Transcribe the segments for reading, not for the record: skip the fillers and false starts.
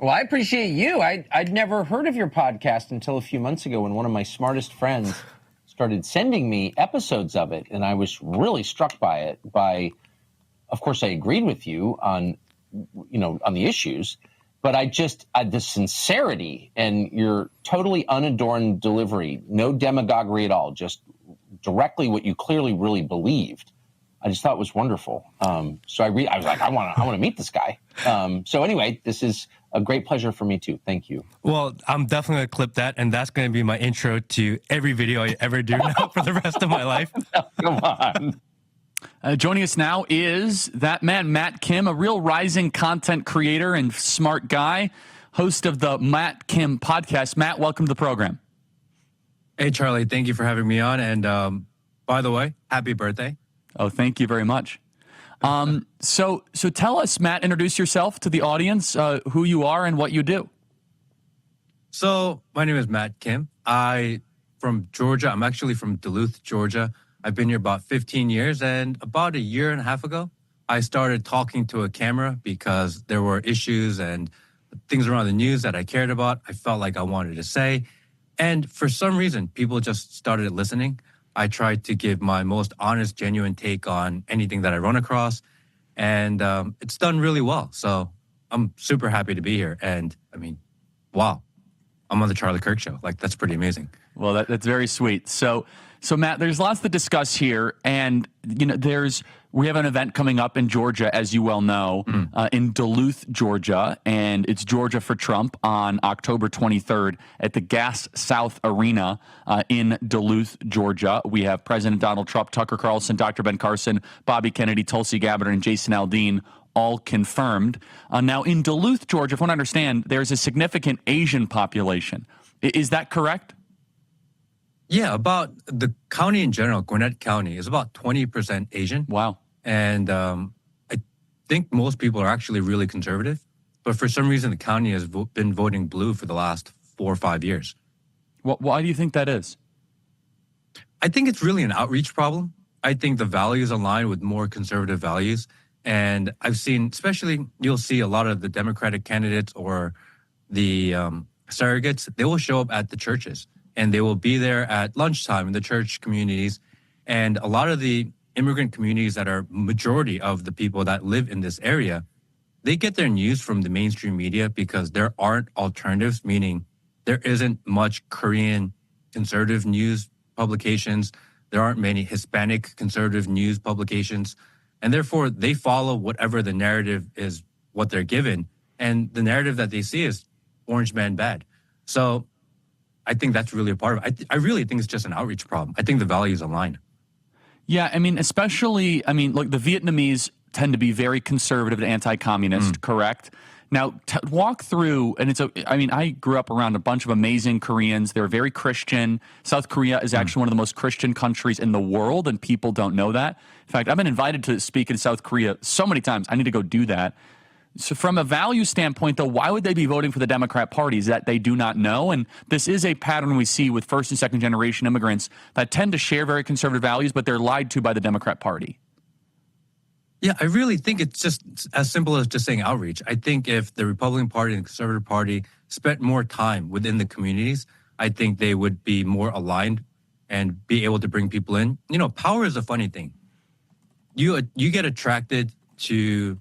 Well, I appreciate you. I'd never heard of your podcast until a few months ago when one of my smartest friends started sending me episodes of it, and I was really struck by it. Of course, I agreed with you on the issues, but the sincerity and your totally unadorned delivery, no demagoguery at all, just directly what you clearly really believed. I just thought it was wonderful. So I was like, I want to meet this guy. So anyway, this is a great pleasure for me too. Thank you. Well, I'm definitely going to clip that, and that's going to be my intro to every video I ever do now for the rest of my life. Come on. Joining us now is that man, Matt Kim, a real rising content creator and smart guy, host of the Matt Kim podcast. Matt, welcome to the program. Hey, Charlie, thank you for having me on. And by the way, happy birthday. Oh, thank you very much. So tell us, Matt, introduce yourself to the audience, who you are and what you do. So my name is Matt Kim. From Georgia. I'm actually from Duluth, Georgia. I've been here about 15 years, and about a year and a half ago, I started talking to a camera because there were issues and things around the news that I cared about. I felt like I wanted to say, and for some reason, people just started listening. I tried to give my most honest, genuine take on anything that I run across, and it's done really well. So I'm super happy to be here. And I mean, wow, I'm on the Charlie Kirk Show. Like, that's pretty amazing. Well, that's very sweet. So Matt, there's lots to discuss here, and we have an event coming up in Georgia, as you well know, in Duluth, Georgia, and it's Georgia for Trump on October 23rd at the Gas South Arena in Duluth, Georgia. We have President Donald Trump, Tucker Carlson, Dr. Ben Carson, Bobby Kennedy, Tulsi Gabbard, and Jason Aldean all confirmed. Now, in Duluth, Georgia, if I understand, there's a significant Asian population. Is that correct? Yeah, about the county in general, Gwinnett County, is about 20% Asian. Wow. And I think most people are actually really conservative. But for some reason, the county has been voting blue for the last 4 or 5 years. Why do you think that is? I think it's really an outreach problem. I think the values align with more conservative values. And I've seen, especially, you'll see a lot of the Democratic candidates or the surrogates, they will show up at the churches. And they will be there at lunchtime in the church communities. And a lot of the immigrant communities that are majority of the people that live in this area, they get their news from the mainstream media because there aren't alternatives, meaning there isn't much Korean conservative news publications. There aren't many Hispanic conservative news publications. And therefore, they follow whatever the narrative is, what they're given. And the narrative that they see is orange man bad. So I think that's really a part of it. I really think it's just an outreach problem. I think the values align. Yeah, I mean, look, the Vietnamese tend to be very conservative and anti-communist, correct? Now, walk through, and I grew up around a bunch of amazing Koreans. They're very Christian. South Korea is actually one of the most Christian countries in the world, and people don't know that. In fact, I've been invited to speak in South Korea so many times. I need to go do that. So from a value standpoint, though, why would they be voting for the Democrat Party? Is that they do not know? And this is a pattern we see with first and second generation immigrants that tend to share very conservative values, but they're lied to by the Democrat Party. Yeah, I really think it's just as simple as just saying outreach. I think if the Republican Party and the Conservative Party spent more time within the communities, I think they would be more aligned and be able to bring people in. You know, power is a funny thing. You get attracted to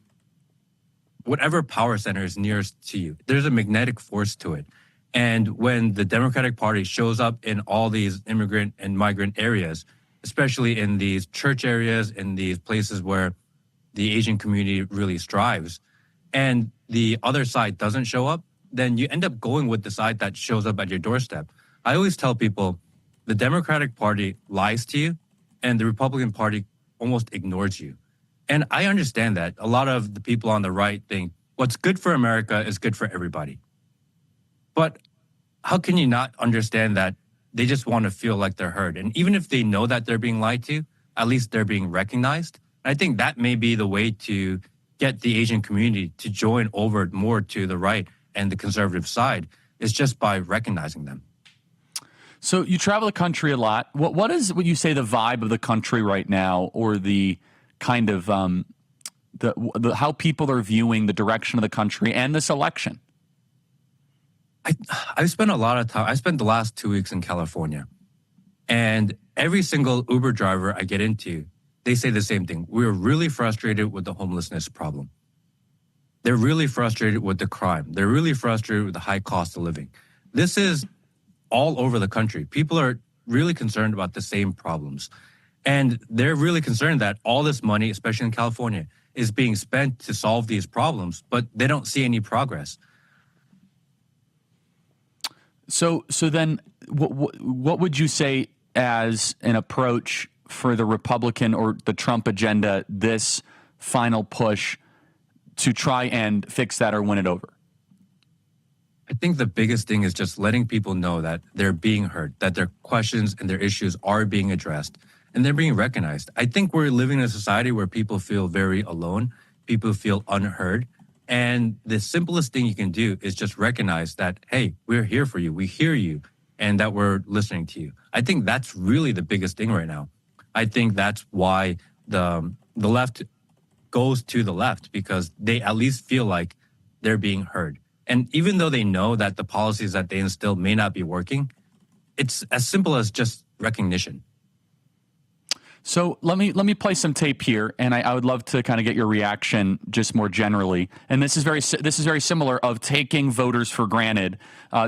whatever power center is nearest to you. There's a magnetic force to it. And when the Democratic Party shows up in all these immigrant and migrant areas, especially in these church areas, in these places where the Asian community really strives, and the other side doesn't show up, then you end up going with the side that shows up at your doorstep. I always tell people the Democratic Party lies to you and the Republican Party almost ignores you. And I understand that. A lot of the people on the right think what's good for America is good for everybody. But how can you not understand that they just want to feel like they're heard? And even if they know that they're being lied to, at least they're being recognized. I think that may be the way to get the Asian community to join over more to the right and the conservative side is just by recognizing them. So you travel the country a lot. What is, would you say, the vibe of the country right now, or the kind of the how people are viewing the direction of the country and this election? I spent a lot of time. I spent the last 2 weeks in California, and every single Uber driver I get into, they say the same thing. We're really frustrated with the homelessness problem. They're really frustrated with the crime. They're really frustrated with the high cost of living. This is all over the country. People are really concerned about the same problems. And they're really concerned that all this money, especially in California, is being spent to solve these problems, but they don't see any progress. So then, what would you say as an approach for the Republican or the Trump agenda, this final push to try and fix that or win it over? I think the biggest thing is just letting people know that they're being heard, that their questions and their issues are being addressed, and they're being recognized. I think we're living in a society where people feel very alone, people feel unheard. And the simplest thing you can do is just recognize that, hey, we're here for you, we hear you, and that we're listening to you. I think that's really the biggest thing right now. I think that's why the left goes to the left, because they at least feel like they're being heard. And even though they know that the policies that they instill may not be working, it's as simple as just recognition. So let me play some tape here, and I would love to kind of get your reaction just more generally. And this is very similar of taking voters for granted.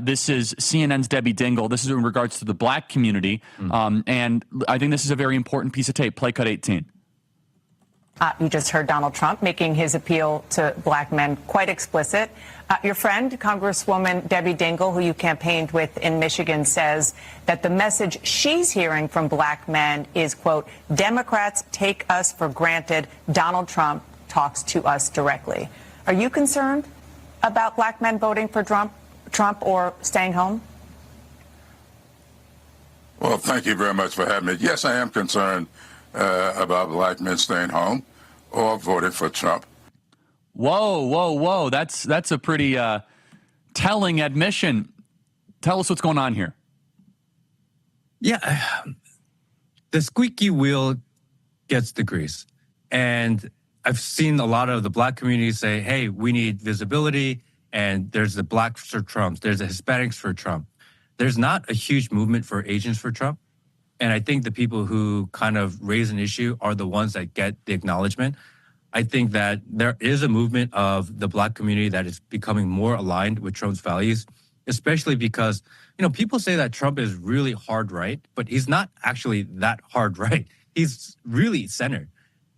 This is CNN's Debbie Dingle. This is in regards to the black community, and I think this is a very important piece of tape. Play cut 18. You just heard Donald Trump making his appeal to black men quite explicit. Your friend, Congresswoman Debbie Dingle, who you campaigned with in Michigan, says that the message she's hearing from black men is, quote, Democrats take us for granted. Donald Trump talks to us directly. Are you concerned about black men voting for Trump or staying home? Well, thank you very much for having me. Yes, I am concerned about black men staying home or voting for Trump. Whoa. That's a pretty telling admission. Tell us what's going on here. Yeah, the squeaky wheel gets the grease. And I've seen a lot of the black community say, hey, we need visibility, and there's the blacks for Trump, there's the Hispanics for Trump. There's not a huge movement for Asians for Trump. And I think the people who kind of raise an issue are the ones that get the acknowledgement. I think that there is a movement of the black community that is becoming more aligned with Trump's values, especially because, people say that Trump is really hard right, but he's not actually that hard right. He's really center.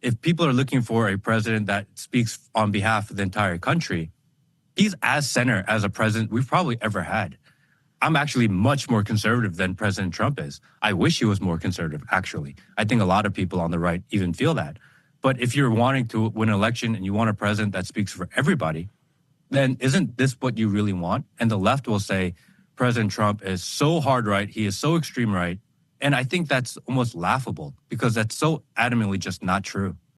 If people are looking for a president that speaks on behalf of the entire country, he's as center as a president we've probably ever had. I'm actually much more conservative than President Trump is. I wish he was more conservative, actually. I think a lot of people on the right even feel that. But if you're wanting to win an election and you want a president that speaks for everybody, then isn't this what you really want? And the left will say, President Trump is so hard right, he is so extreme right. And I think that's almost laughable because that's so adamantly just not true.